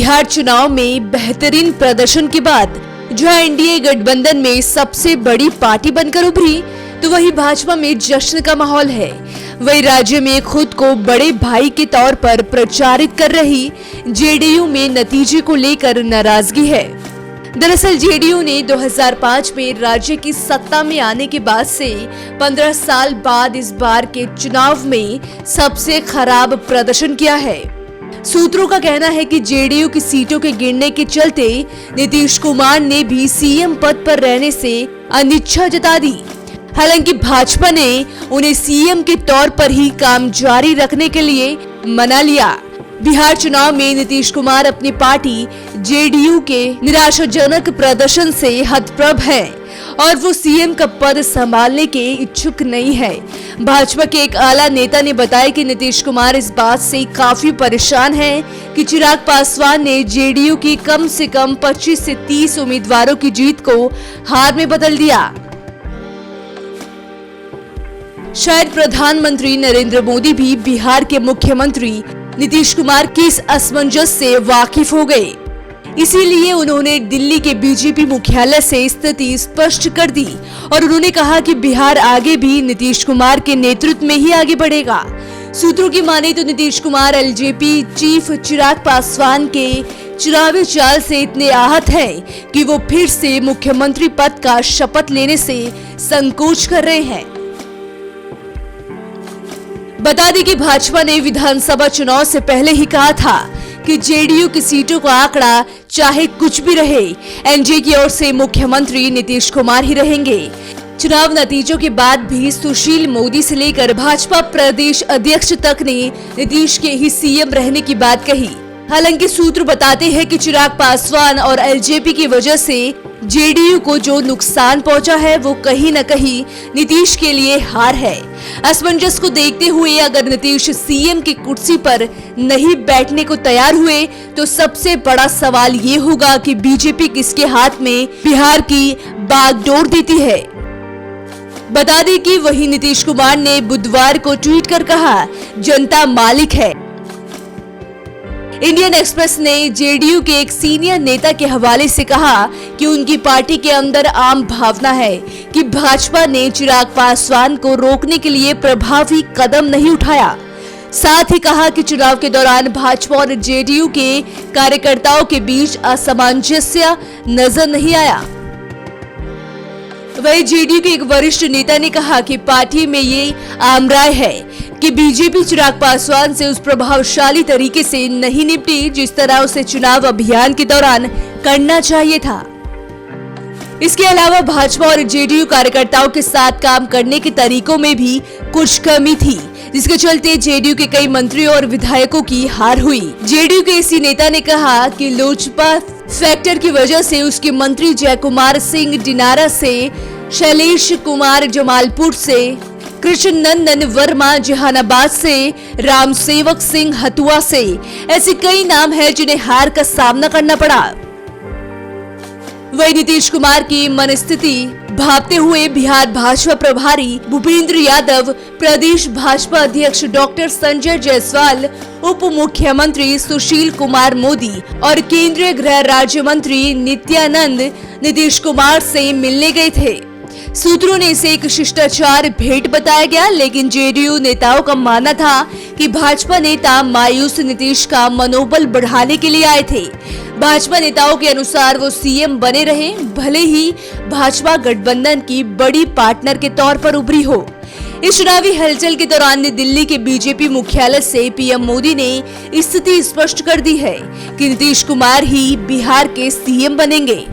बिहार चुनाव में बेहतरीन प्रदर्शन के बाद जहां एनडीए गठबंधन में सबसे बड़ी पार्टी बनकर उभरी, तो वही भाजपा में जश्न का माहौल है। वही राज्य में खुद को बड़े भाई के तौर पर प्रचारित कर रही जेडीयू में नतीजे को लेकर नाराजगी है। दरअसल जेडीयू ने 2005 में राज्य की सत्ता में आने के बाद से 15 साल बाद इस बार के चुनाव में सबसे खराब प्रदर्शन किया है। सूत्रों का कहना है कि जेडीयू की सीटों के गिरने के चलते नीतीश कुमार ने भी सीएम पद पर रहने से अनिच्छा जता दी। हालांकि भाजपा ने उन्हें सीएम के तौर पर ही काम जारी रखने के लिए मना लिया। बिहार चुनाव में नीतीश कुमार अपनी पार्टी जेडीयू के निराशाजनक प्रदर्शन से हतप्रभ हैं और वो सीएम का पद संभालने के इच्छुक नहीं है। भाजपा के एक आला नेता ने बताया कि नीतीश कुमार इस बात से काफी परेशान हैं कि चिराग पासवान ने जेडीयू की कम से कम 25 से 30 उम्मीदवारों की जीत को हार में बदल दिया। शायद प्रधानमंत्री नरेंद्र मोदी भी बिहार के मुख्यमंत्री नीतीश कुमार के इस असमंजस से वाकिफ हो गए, इसीलिए उन्होंने दिल्ली के बीजेपी मुख्यालय से स्थिति स्पष्ट कर दी और उन्होंने कहा कि बिहार आगे भी नीतीश कुमार के नेतृत्व में ही आगे बढ़ेगा। सूत्रों की माने तो नीतीश कुमार एलजेपी चीफ चिराग पासवान के चुनावी चाल से इतने आहत हैं कि वो फिर से मुख्यमंत्री पद का शपथ लेने से संकोच कर रहे हैं। बता दें कि भाजपा ने विधानसभा चुनाव से पहले ही कहा था कि जेडीयू की सीटों का आंकड़ा चाहे कुछ भी रहे, एनडीए की ओर से मुख्यमंत्री नीतीश कुमार ही रहेंगे। चुनाव नतीजों के बाद भी सुशील मोदी से लेकर भाजपा प्रदेश अध्यक्ष तक ने नीतीश के ही सीएम रहने की बात कही। हालांकि सूत्र बताते हैं कि चिराग पासवान और एलजेपी की वजह से जेडीयू को जो नुकसान पहुंचा है वो कहीं न कहीं नीतीश के लिए हार है। असमंजस को देखते हुए अगर नीतीश सीएम की कुर्सी पर नहीं बैठने को तैयार हुए तो सबसे बड़ा सवाल ये होगा कि बीजेपी किसके हाथ में बिहार की बागडोर देती है। बता दें कि वही नीतीश कुमार ने बुधवार को ट्वीट कर कहा, जनता मालिक है। इंडियन एक्सप्रेस ने जेडीयू के एक सीनियर नेता के हवाले से कहा कि उनकी पार्टी के अंदर आम भावना है कि भाजपा ने चिराग पासवान को रोकने के लिए प्रभावी कदम नहीं उठाया। साथ ही कहा कि चुनाव के दौरान भाजपा और जेडीयू के कार्यकर्ताओं के बीच असमंजस्य नजर नहीं आया। वही जेडीयू के एक वरिष्ठ नेता ने कहा कि पार्टी में ये आम राय है कि बीजेपी चिराग पासवान से उस प्रभावशाली तरीके से नहीं निपटी जिस तरह उसे चुनाव अभियान के दौरान करना चाहिए था। इसके अलावा भाजपा और जेडीयू कार्यकर्ताओं के साथ काम करने के तरीकों में भी कुछ कमी थी, जिसके चलते जेडीयू के कई मंत्रियों और विधायकों की हार हुई। जेडीयू के इसी नेता ने कहा कि लोजपा फैक्टर की वजह से उसके मंत्री जय कुमार सिंह दिनारा से, शैलेश कुमार जमालपुर से, कृष्ण नंदन वर्मा जहानाबाद से, राम सेवक सिंह हथुआ से, ऐसे कई नाम हैं जिन्हें हार का सामना करना पड़ा। वही नीतीश कुमार की मनस्थिति भांपते हुए बिहार भाजपा प्रभारी भूपेंद्र यादव, प्रदेश भाजपा अध्यक्ष डॉक्टर संजय जायसवाल, उप मुख्यमंत्री सुशील कुमार मोदी और केंद्रीय गृह राज्य मंत्री नित्यानंद नीतीश कुमार से मिलने गए थे। सूत्रों ने इसे एक शिष्टाचार भेंट बताया गया, लेकिन जेडीयू नेताओं का मानना था कि भाजपा नेता मायूस नीतीश का मनोबल बढ़ाने के लिए आए थे। भाजपा नेताओं के अनुसार वो सीएम बने रहे, भले ही भाजपा गठबंधन की बड़ी पार्टनर के तौर पर उभरी हो। इस चुनावी हलचल के दौरान दिल्ली के बीजेपी मुख्यालय से पीएम मोदी ने स्थिति स्पष्ट कर दी है कि नीतीश कुमार ही बिहार के सीएम बनेंगे।